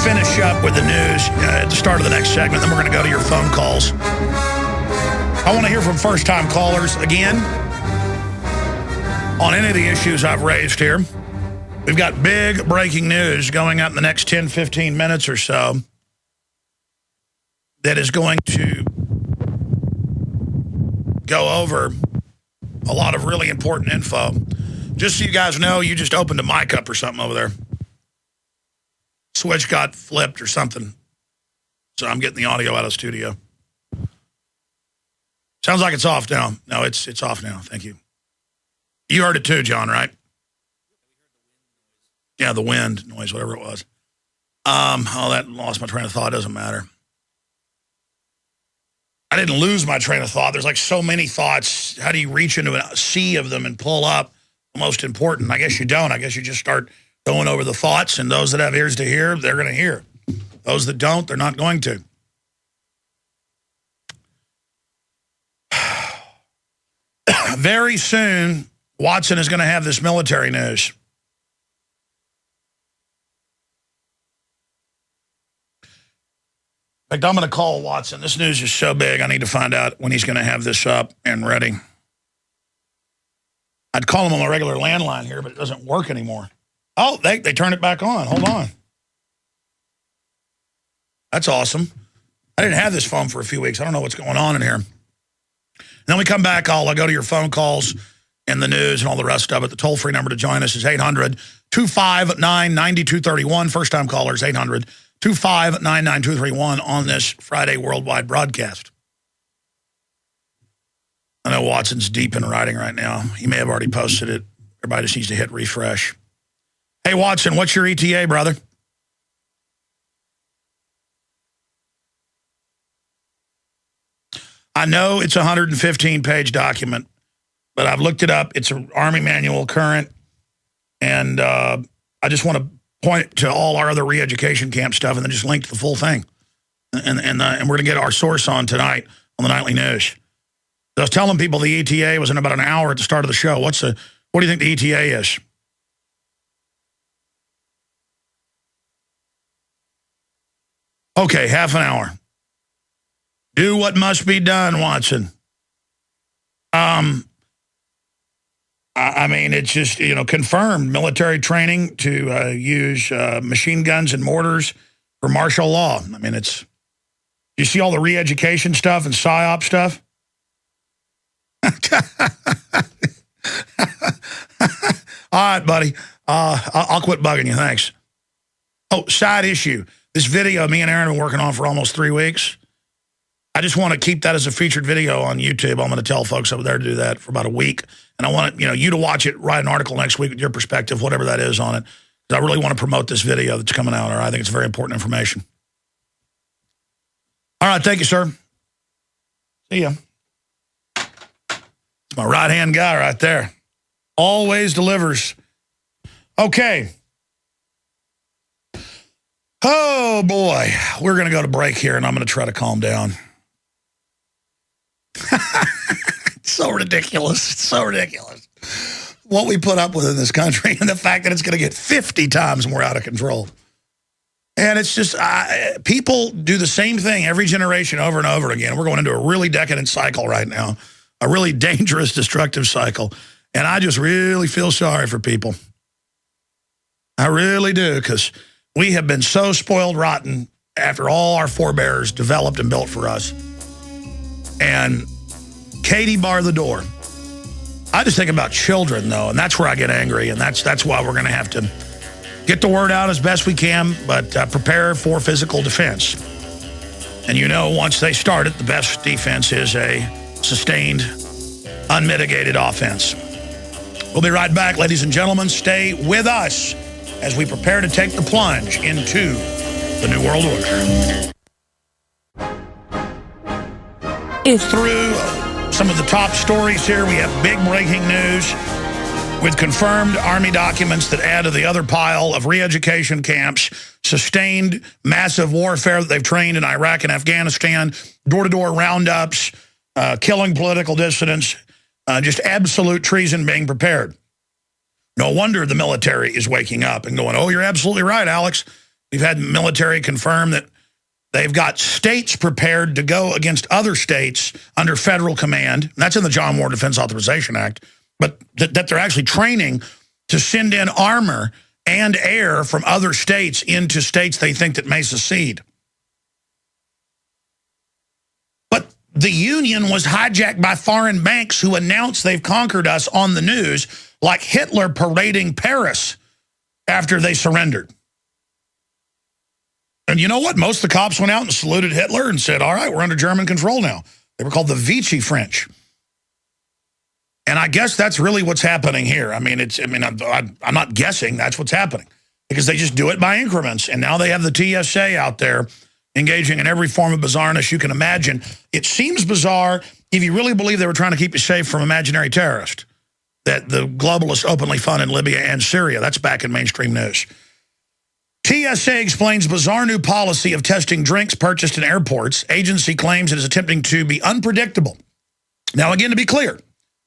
finish up with the news at the start of the next segment. Then we're going to go to your phone calls. I want to hear from first-time callers again on any of the issues I've raised here. We've got big breaking news going up in the next 10, 15 minutes or so that is going to go over a lot of really important info. Just so you guys know, you just opened a mic up or something over there. Switch got flipped or something. So I'm getting the audio out of the studio. Sounds like it's off now. No, it's off now. Thank you. You heard it too, John, right? Yeah, the wind noise, whatever it was. Oh, that lost my train of thought. Doesn't matter. I didn't lose my train of thought. There's like so many thoughts. How do you reach into a sea of them and pull up the most important? I guess you don't. I guess you just start going over the thoughts, and those that have ears to hear, they're going to hear. Those that don't, they're not going to. Very soon, Watson is going to have this military news. In fact, I'm going to call Watson. This news is so big, I need to find out when he's going to have this up and ready. I'd call him on my regular landline here, but it doesn't work anymore. Oh, they turned it back on. Hold on. That's awesome. I didn't have this phone for a few weeks. I don't know what's going on in here. And then we come back, I'll go to your phone calls and the news and all the rest of it. The toll-free number to join us is 800-259-9231. First-time callers, 800-259-9231 on this Friday worldwide broadcast. I know Watson's deep in writing right now. He may have already posted it. Everybody just needs to hit refresh. Hey, Watson, what's your ETA, brother? I know it's a 115-page document, but I've looked it up. It's an Army manual current, and I just want to point to all our other re-education camp stuff and then just link to the full thing. And we're going to get our source on tonight on the Nightly News. I was telling people the ETA was in about an hour at the start of the show. What do you think the ETA is? Okay, half an hour. Do what must be done, Watson. I mean, it's just, confirmed military training to use machine guns and mortars for martial law. I mean, you see all the re-education stuff and PSYOP stuff? All right, buddy. I'll quit bugging you. Thanks. Oh, side issue. This video me and Aaron have been working on for almost 3 weeks. I just want to keep that as a featured video on YouTube. I'm going to tell folks over there to do that for about a week. And I want you to watch it, write an article next week with your perspective, whatever that is on it. Because I really want to promote this video that's coming out. All right? I think it's very important information. All right. Thank you, sir. See ya. It's my right-hand guy right there. Always delivers. Okay. Oh, boy. We're going to go to break here, and I'm going to try to calm down. It's so ridiculous. It's so ridiculous. What we put up with in this country and the fact that it's going to get 50 times more out of control. And it's just, people do the same thing every generation over and over again. We're going into a really decadent cycle right now, a really dangerous, destructive cycle. And I just really feel sorry for people. I really do, because we have been so spoiled rotten after all our forebears developed and built for us. And Katie bar the door. I just think about children, though, and that's where I get angry, and that's why we're going to have to get the word out as best we can, but prepare for physical defense. And once they start it, the best defense is a sustained, unmitigated offense. We'll be right back, ladies and gentlemen. Stay with us as we prepare to take the plunge into the New World Order. Through some of the top stories here, we have big breaking news with confirmed Army documents that add to the other pile of re-education camps, sustained massive warfare that they've trained in Iraq and Afghanistan, door-to-door roundups, killing political dissidents, just absolute treason being prepared. No wonder the military is waking up and going, oh, you're absolutely right, Alex. We've had military confirm that they've got states prepared to go against other states under federal command. And that's in the John Moore Defense Authorization Act. But that they're actually training to send in armor and air from other states into states they think that may secede. But the Union was hijacked by foreign banks who announced they've conquered us on the news, like Hitler parading Paris after they surrendered. And you know what? Most of the cops went out and saluted Hitler and said, all right, we're under German control now. They were called the Vichy French. And I guess that's really what's happening here. I'm not guessing that's what's happening, because they just do it by increments. And now they have the TSA out there engaging in every form of bizarreness you can imagine. It seems bizarre if you really believe they were trying to keep you safe from imaginary terrorists that the globalists openly fund in Libya and Syria. That's back in mainstream news. TSA explains bizarre new policy of testing drinks purchased in airports. Agency claims it is attempting to be unpredictable. Now, again, to be clear,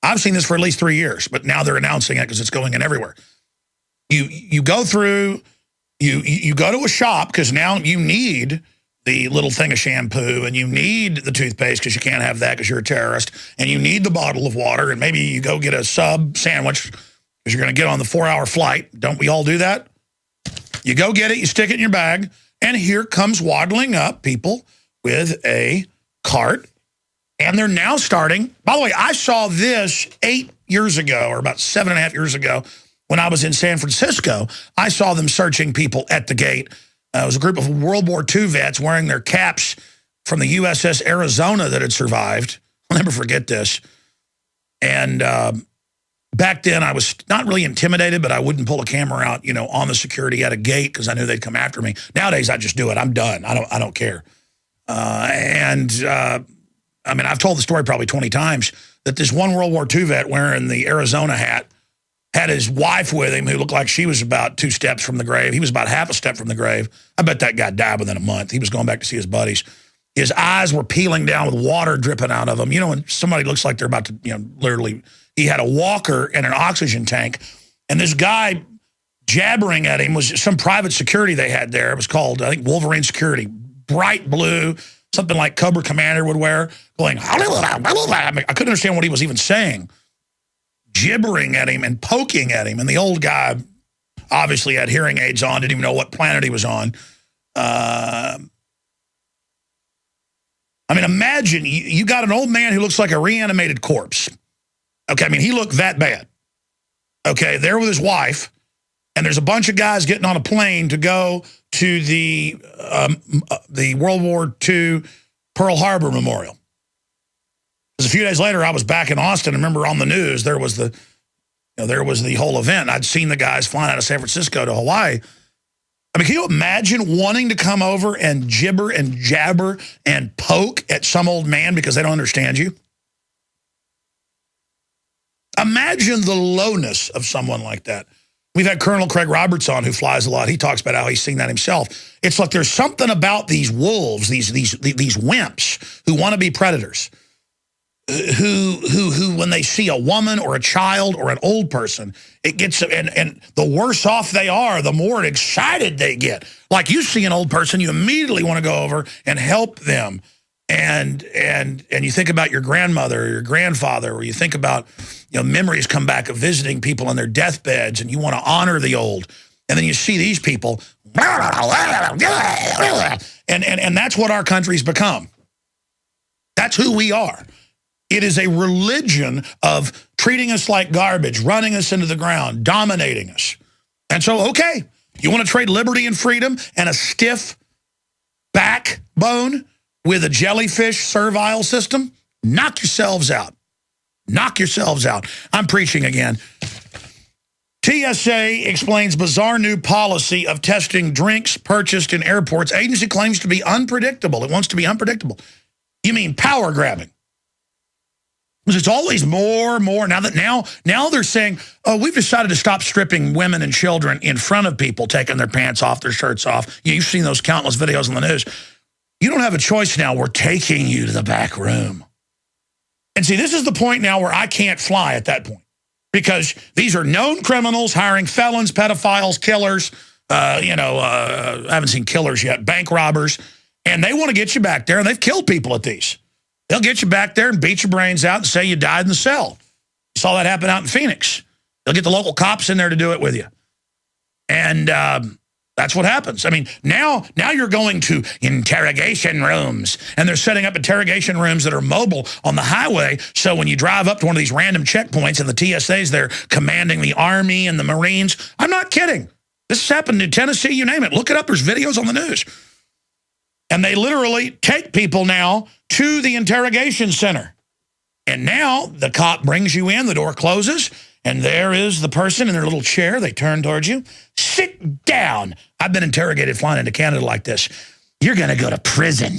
I've seen this for at least 3 years, but now they're announcing it because it's going in everywhere. You go through, you go to a shop because now you need the little thing of shampoo, and you need the toothpaste because you can't have that because you're a terrorist, and you need the bottle of water, and maybe you go get a sub sandwich because you're going to get on the 4-hour flight. Don't we all do that? You go get it, you stick it in your bag, and here comes waddling up people with a cart, and they're now starting. By the way, I saw this 8 years ago, or about 7.5 years ago, when I was in San Francisco. I saw them searching people at the gate. It was a group of World War II vets wearing their caps from the USS Arizona that had survived. I'll never forget this. And back then, I was not really intimidated, but I wouldn't pull a camera out, on the security at a gate because I knew they'd come after me. Nowadays, I just do it. I'm done. I don't care. I've told the story probably 20 times that this one World War II vet wearing the Arizona hat had his wife with him who looked like she was about 2 steps from the grave. He was about half a step from the grave. I bet that guy died within a month. He was going back to see his buddies. His eyes were peeling down with water dripping out of them. When somebody looks like they're about to, literally, he had a walker and an oxygen tank. And this guy jabbering at him was some private security they had there. It was called, I think, Wolverine Security. Bright blue, something like Cobra Commander would wear, going, I couldn't understand what he was even saying. Gibbering at him and poking at him. And the old guy obviously had hearing aids on, didn't even know what planet he was on. Imagine you got an old man who looks like a reanimated corpse. Okay, he looked that bad. Okay, there with his wife, and there's a bunch of guys getting on a plane to go to the World War II Pearl Harbor Memorial. Because a few days later, I was back in Austin. I remember on the news there was the whole event. I'd seen the guys flying out of San Francisco to Hawaii. Can you imagine wanting to come over and gibber and jabber and poke at some old man because they don't understand you? Imagine the lowness of someone like that. We've had Colonel Craig Roberts on, who flies a lot. He talks about how he's seen that himself. It's like there's something about these wolves, these wimps who want to be predators, who when they see a woman or a child or an old person, it gets, and the worse off they are, the more excited they get. Like you see an old person, you immediately want to go over and help them. And you think about your grandmother or your grandfather, or you think about, memories come back of visiting people on their deathbeds, and you want to honor the old. And then you see these people, and that's what our country's become. That's who we are. It is a religion of treating us like garbage, running us into the ground, dominating us. And so, okay, you want to trade liberty and freedom and a stiff backbone with a jellyfish servile system? Knock yourselves out. Knock yourselves out. I'm preaching again. TSA explains bizarre new policy of testing drinks purchased in airports. Agency claims to be unpredictable. It wants to be unpredictable. You mean power grabbing? Because it's always more. Now they're saying, oh, we've decided to stop stripping women and children in front of people, taking their pants off, their shirts off. You've seen those countless videos on the news. You don't have a choice now. We're taking you to the back room. And see, this is the point now where I can't fly at that point. Because these are known criminals hiring felons, pedophiles, killers, I haven't seen killers yet, bank robbers, and they want to get you back there, and they've killed people at these. They'll get you back there and beat your brains out and say you died in the cell. You saw that happen out in Phoenix. They'll get the local cops in there to do it with you. And that's what happens. I mean, now you're going to interrogation rooms, and they're setting up interrogation rooms that are mobile on the highway, so when you drive up to one of these random checkpoints and the TSA's there commanding the Army and the Marines, I'm not kidding. This has happened in Tennessee, you name it. Look it up. There's videos on the news. And they literally take people now to the interrogation center. And now the cop brings you in, the door closes, and there is the person in their little chair. They turn towards you. Sit down. I've been interrogated flying into Canada like this. You're going to go to prison.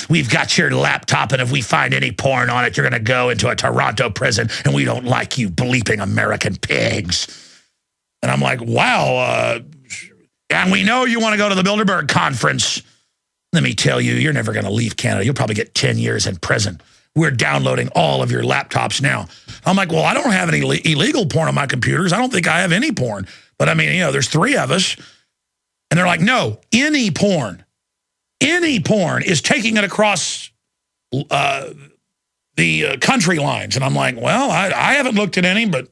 We've got your laptop, and if we find any porn on it, you're going to go into a Toronto prison, and we don't like you bleeping American pigs. And I'm like, wow, and we know you want to go to the Bilderberg conference. Let me tell you, you're never going to leave Canada. You'll probably get 10 years in prison. We're downloading all of your laptops now. I'm like, well, I don't have any illegal porn on my computers. I don't think I have any porn. But, I mean, there's 3 of us. And they're like, no, any porn is taking it across the country lines. And I'm like, well, I haven't looked at any, but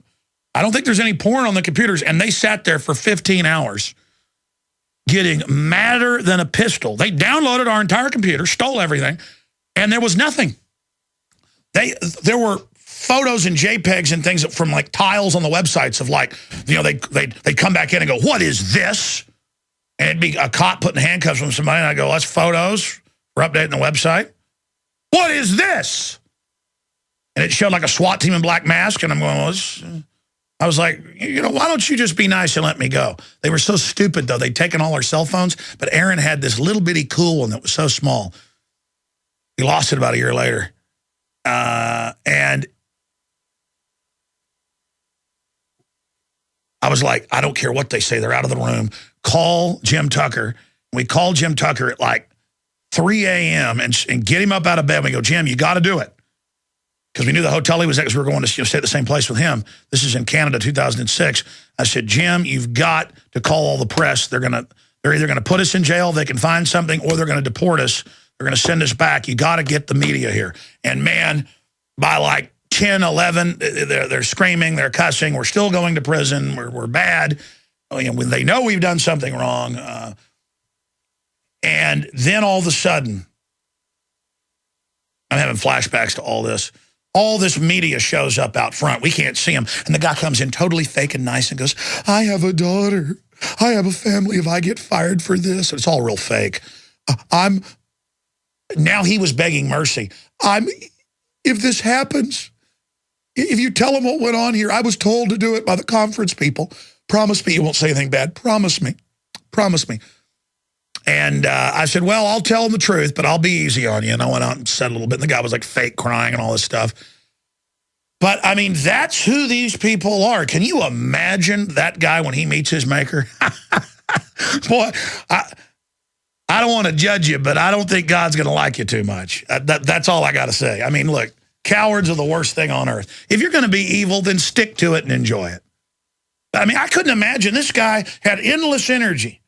I don't think there's any porn on the computers. And they sat there for 15 hours getting madder than a pistol. They downloaded our entire computer, stole everything, and there was nothing. There were photos and JPEGs and things from like tiles on the websites of like, they'd come back in and go, what is this? And it'd be a cop putting handcuffs on somebody, and I go, that's photos. We're updating the website. What is this? And it showed like a SWAT team in black mask, and I'm going, well, I was like, why don't you just be nice and let me go? They were so stupid, though. They'd taken all our cell phones, but Aaron had this little bitty cool one that was so small. He lost it about a year later. And I was like, I don't care what they say. They're out of the room. Call Jim Tucker. We called Jim Tucker at like 3 a.m. and get him up out of bed. We go, Jim, you got to do it. Because we knew the hotel he was at, because we were going to stay at the same place with him. This is in Canada, 2006. I said, Jim, you've got to call all the press. They're either going to put us in jail, they can find something, or they're going to deport us. They're going to send us back. You got to get the media here. And man, by like 10, 11, they're screaming, they're cussing. We're still going to prison. We're bad. When they know we've done something wrong. And then all of a sudden, I'm having flashbacks to all this. All this media shows up out front. We can't see him. And the guy comes in totally fake and nice and goes, I have a daughter. I have a family. If I get fired for this, it's all real fake. Now he was begging mercy. If this happens, if you tell him what went on here, I was told to do it by the conference people. Promise me you won't say anything bad. Promise me. Promise me. And I said, well, I'll tell him the truth, but I'll be easy on you. And I went out and said a little bit. And the guy was like fake crying and all this stuff. But, I mean, that's who these people are. Can you imagine that guy when he meets his maker? Boy, I don't want to judge you, but I don't think God's going to like you too much. That's all I got to say. I mean, look, cowards are the worst thing on earth. If you're going to be evil, then stick to it and enjoy it. I mean, I couldn't imagine. This guy had endless energy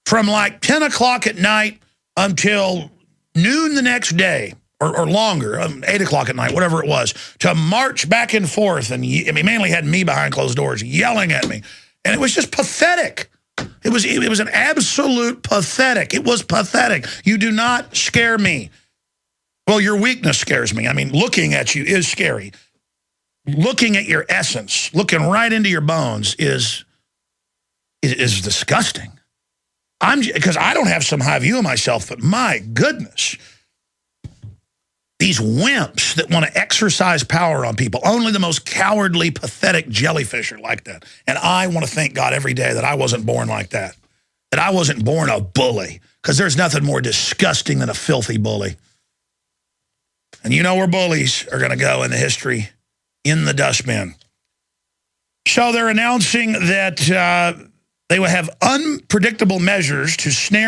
from like 10 o'clock at night until noon the next day, or longer, 8 o'clock at night, whatever it was, to march back and forth. And I mean, mainly had me behind closed doors yelling at me. And it was just pathetic. It was an absolute pathetic. It was pathetic. You do not scare me. Well, your weakness scares me. I mean, looking at you is scary. Looking at your essence, looking right into your bones is disgusting. Because I don't have some high view of myself, but my goodness, these wimps that want to exercise power on people, only the most cowardly, pathetic jellyfish are like that. And I want to thank God every day that I wasn't born like that I wasn't born a bully, because there's nothing more disgusting than a filthy bully. And you know where bullies are going to go in the history, in the dustbin. So they're announcing that they will have unpredictable measures to snare